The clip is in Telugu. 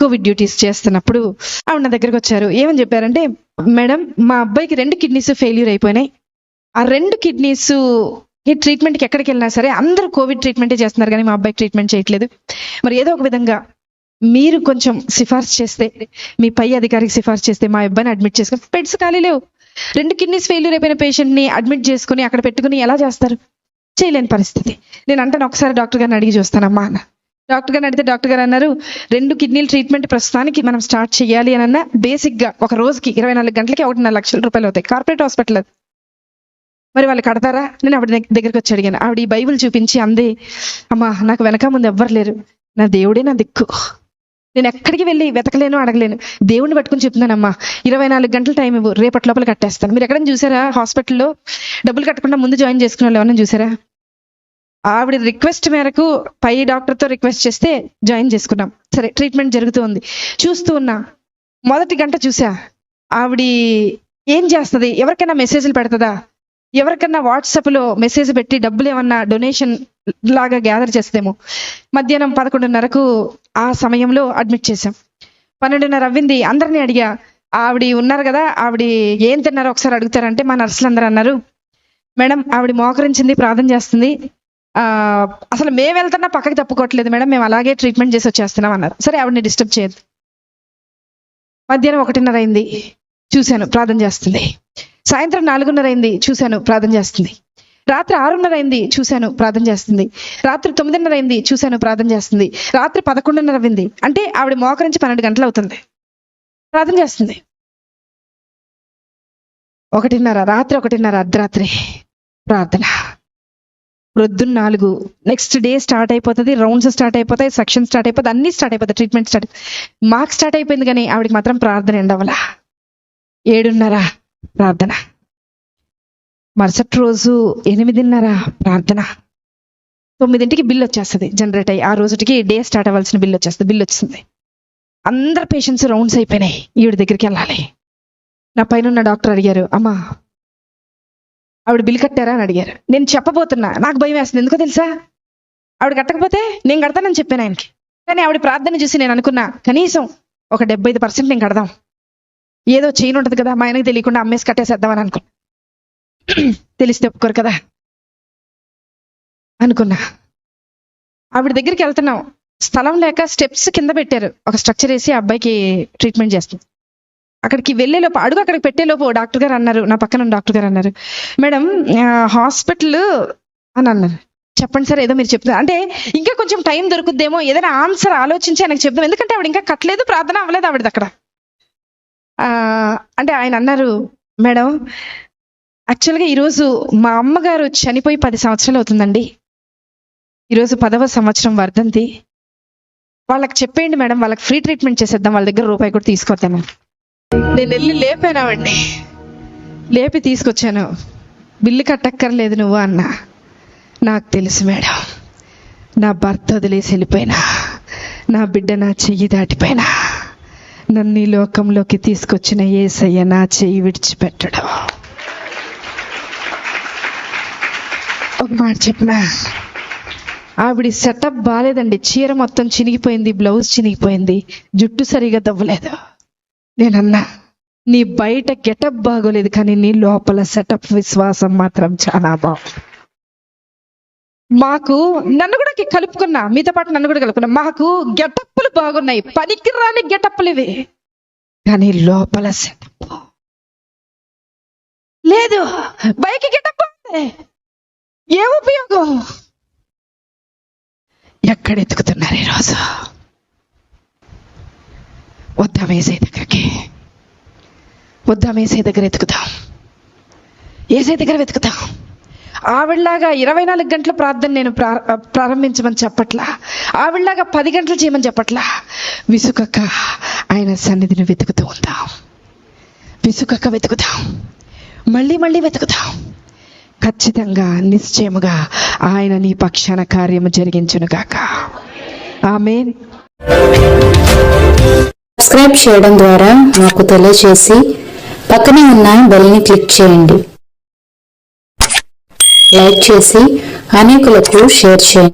కోవిడ్ డ్యూటీస్ చేస్తున్నప్పుడు ఆవిడ నా దగ్గరకు వచ్చారు. ఏమని చెప్పారంటే, మేడం మా అబ్బాయికి 2 కిడ్నీస్ ఫెయిల్యూర్ అయిపోయినాయి. ఆ 2 కిడ్నీస్ ట్రీట్మెంట్కి ఎక్కడికి వెళ్ళినా సరే అందరూ కోవిడ్ ట్రీట్మెంటే చేస్తున్నారు, కానీ మా అబ్బాయికి ట్రీట్మెంట్ చేయట్లేదు. మరి ఏదో ఒక విధంగా మీరు కొంచెం సిఫార్సు చేస్తే, మీ పై అధికారికి సిఫార్సు చేస్తే మా అబ్బాయిని అడ్మిట్ చేసుకుని, బెడ్స్ ఖాళీ లేవు. 2 కిడ్నీస్ ఫెయిల్యూర్ అయిపోయిన పేషెంట్ని అడ్మిట్ చేసుకుని అక్కడ పెట్టుకుని ఎలా చేస్తారు? చేయలేని పరిస్థితి. నేను అంటాను, ఒకసారి డాక్టర్ గారిని అడిగి చూస్తానమ్మా అన్న. డాక్టర్ గారిని అడిగితే డాక్టర్ గారు అన్నారు, 2 కిడ్నీల ట్రీట్మెంట్ ప్రస్తుతానికి మనం స్టార్ట్ చేయాలి అని అన్న, బేసిక్గా ఒక రోజుకి 24 గంటలకి 1.5 లక్షల రూపాయలు అవుతాయి. కార్పొరేట్ హాస్పిటల్ అది. మరి వాళ్ళు కడతారా? నేను ఆవిడ దగ్గరికి వచ్చి అడిగాను. ఆవిడ ఈ బైబిల్ చూపించి అంది, అమ్మా నాకు వెనక ముందు ఎవ్వరు లేరు, నా దేవుడే నా దిక్కు, నేను ఎక్కడికి వెళ్ళి వెతకలేను, అడగలేను, దేవుడిని పట్టుకుని చెప్తున్నానమ్మా, 24 గంటల టైం ఇవ్వు, రేపటి లోపల కట్టేస్తాను. మీరు ఎక్కడైనా చూసారా హాస్పిటల్లో డబ్బులు కట్టకుండా ముందు జాయిన్ చేసుకునే వాళ్ళు ఎవరైనా చూసారా? ఆవిడ రిక్వెస్ట్ మేరకు పై డాక్టర్తో రిక్వెస్ట్ చేస్తే జాయిన్ చేసుకున్నాం. సరే, ట్రీట్మెంట్ జరుగుతూ ఉంది. చూస్తూ ఉన్నా, మొదటి గంట చూసా ఆవిడ ఏం చేస్తుంది, ఎవరికైనా మెసేజ్లు పెడుతుందా, ఎవరికన్నా వాట్సాప్లో మెసేజ్ పెట్టి డబ్బులు ఏమన్నా డొనేషన్ లాగా గ్యాదర్ చేస్తుందేమో. మధ్యాహ్నం 11:30కు ఆ సమయంలో అడ్మిట్ చేశాం. 12:30 అవ్వింది. అందరినీ అడిగా, ఆవిడ ఉన్నారు కదా, ఆవిడ ఏం తిన్నారో ఒకసారి అడుగుతారంటే మా నర్సులు అందరూ అన్నారు, మేడం ఆవిడ మోకరించింది, ప్రార్థన చేస్తుంది, అసలు మేము వెళ్తున్నా పక్కకి తప్పుకోవట్లేదు మేడం, మేము అలాగే ట్రీట్మెంట్ చేసి వచ్చేస్తున్నాం అన్నారు. సరే, ఆవిడని డిస్టర్బ్ చేయదు. మధ్యాహ్నం 1:30 అయింది, చూశాను ప్రార్థన చేస్తుంది. సాయంత్రం 4:30 అయింది, చూశాను ప్రార్థన చేస్తుంది. రాత్రి 6:30 అయింది, చూశాను ప్రార్థన చేస్తుంది. రాత్రి 9:30 అయింది, చూశాను ప్రార్థన చేస్తుంది. రాత్రి 11:30 అయింది. అంటే ఆవిడ మోకరించి 12 గంటలు అవుతుంది, ప్రార్థన చేస్తుంది. 1:30, రాత్రి 1:30, అర్ధరాత్రి ప్రార్థన. ప్రొద్దున 4, నెక్స్ట్ డే స్టార్ట్ అయిపోతుంది, రౌండ్స్ స్టార్ట్ అయిపోతాయి, సెక్షన్ స్టార్ట్ అయిపోతుంది, అన్ని స్టార్ట్ అయిపోతాయి, ట్రీట్మెంట్ స్టార్ట్. మాకు స్టార్ట్ అయిపోయింది, కానీ ఆవిడకి మాత్రం ప్రార్థన ఎండవల. 7:30 ప్రార్థన. మరుసటి రోజు 8:30 ప్రార్థన. 9ంటికి బిల్ వచ్చేస్తుంది జనరేట్ అయ్యి, ఆ రోజుకి డే స్టార్ట్ అవ్వాల్సిన బిల్ వచ్చేస్తుంది. బిల్ వచ్చింది. అందరు పేషెంట్స్ రౌండ్స్ అయిపోయినాయి, ఈవిడ దగ్గరికి వెళ్ళాలి. నా పైన డాక్టర్ అడిగారు, అమ్మా ఆవిడ బిల్ కట్టారా అని అడిగారు. నేను చెప్పబోతున్నా, నాకు భయం వేస్తుంది. ఎందుకో తెలుసా, ఆవిడ కట్టకపోతే నేను కడతానని చెప్పాను ఆయనకి. కానీ ఆవిడ ప్రార్థన చూసి నేను అనుకున్నా, కనీసం ఒక 75% నేను కడదాం, ఏదో చేయను ఉంటుంది కదా, మా ఆయనకి తెలియకుండా అమ్మేసి కట్టేసేద్దామని అనుకున్నా. తెలిస్తే ఒప్పుకోరు కదా అనుకున్నా. ఆవిడ దగ్గరికి వెళ్తున్నాం, స్థలం లేక స్టెప్స్ కింద పెట్టారు, ఒక స్ట్రక్చర్ వేసి అబ్బాయికి ట్రీట్మెంట్ చేస్తుంది. అక్కడికి వెళ్ళేలోపు, అడుగు అక్కడికి పెట్టేలోపు డాక్టర్ గారు అన్నారు, నా పక్కన డాక్టర్ గారు అన్నారు, మేడం హాస్పిటల్ అని అన్నారు. చెప్పండి సార్, ఏదో మీరు చెప్తున్నారు అంటే ఇంకా కొంచెం టైం దొరుకుద్దేమో, ఏదైనా ఆన్సర్ ఆలోచించి ఆయనకు చెప్దాం, ఎందుకంటే ఆవిడ ఇంకా కట్టలేదు, ప్రార్థన అవ్వలేదు ఆవిడది అక్కడ. అంటే ఆయన అన్నారు, మేడం యాక్చువల్గా ఈరోజు మా అమ్మగారు చనిపోయి 10 సంవత్సరాలు అవుతుందండి, ఈరోజు 10వ సంవత్సరం వర్ధంతి, వాళ్ళకి చెప్పేయండి మేడం, వాళ్ళకి ఫ్రీ ట్రీట్మెంట్ చేసేద్దాం, వాళ్ళ దగ్గర రూపాయి కూడా తీసుకోద్దాము. నేను వెళ్ళి లేపానావండి, లేపి తీసుకొచ్చాను. బిల్లు కట్టక్కర్లేదు నువ్వు అన్నా. నాకు తెలుసు మేడం, నా భర్త వదిలేసి వెళ్ళిపోయినా, నా బిడ్డ నా చెయ్యి దాటిపోయినా, నన్ను ఈ లోకంలోకి తీసుకొచ్చిన యేసయ్య నా చెయ్యి విడిచిపెట్టడం. ఒక మాట చెప్పనా, ఆవిడ సెటప్ బాగాలేదండి, చీర మొత్తం చినిగిపోయింది, బ్లౌజ్ చినిగిపోయింది, జుట్టు సరిగా దవ్వలేదు. నేనన్నా, నీ బయట గెటప్ బాగోలేదు, కానీ నీ లోపల సెటప్ విశ్వాసం మాత్రం చాలా బాగుంది. మాకు నన్ను కూడా కలుపుకున్నా, మీతో పాటు నన్ను కూడా కలుపుకున్నా, మాకు గెటప్పులు బాగున్నాయి, పనికి రాని గెటప్పులు ఇవి, కానీ లోపల సెటప్ లేదు. బయట గెటప్ ఏ ఉపయోగం? ఎక్కడ ఎత్తుకుతున్నారు ఈరోజు? వద్దాం ఏసై దగ్గరికి, వద్దాం ఏసై దగ్గర ఎత్తుకుతాం, ఏసై దగ్గర వెతుకుతాం. ఆవిడలాగా 24 గంటల ప్రార్థన నేను ప్రారంభించమని చెప్పట్లా, ఆవిడలాగా 10 గంటలు చేయమని చెప్పట్లా. విసుకక్క ఆయన సన్నిధిని వెతుకుతూ ఉందాం, విసుకక్క వెతుకుతాం, మళ్ళీ మళ్ళీ వెతుకుతాం. ఖచ్చితంగా నిశ్చయముగా ఆయన నీ పక్షాన కార్యము జరిగించునుగాక. ఆమేన్. సబ్స్క్రైబ్ చేయడం ద్వారా నాకు తెలియజేసి పక్కనే ఉన్న బెల్ని క్లిక్ చేయండి. లైక్ చేసి అనేకులకు షేర్ చేయండి.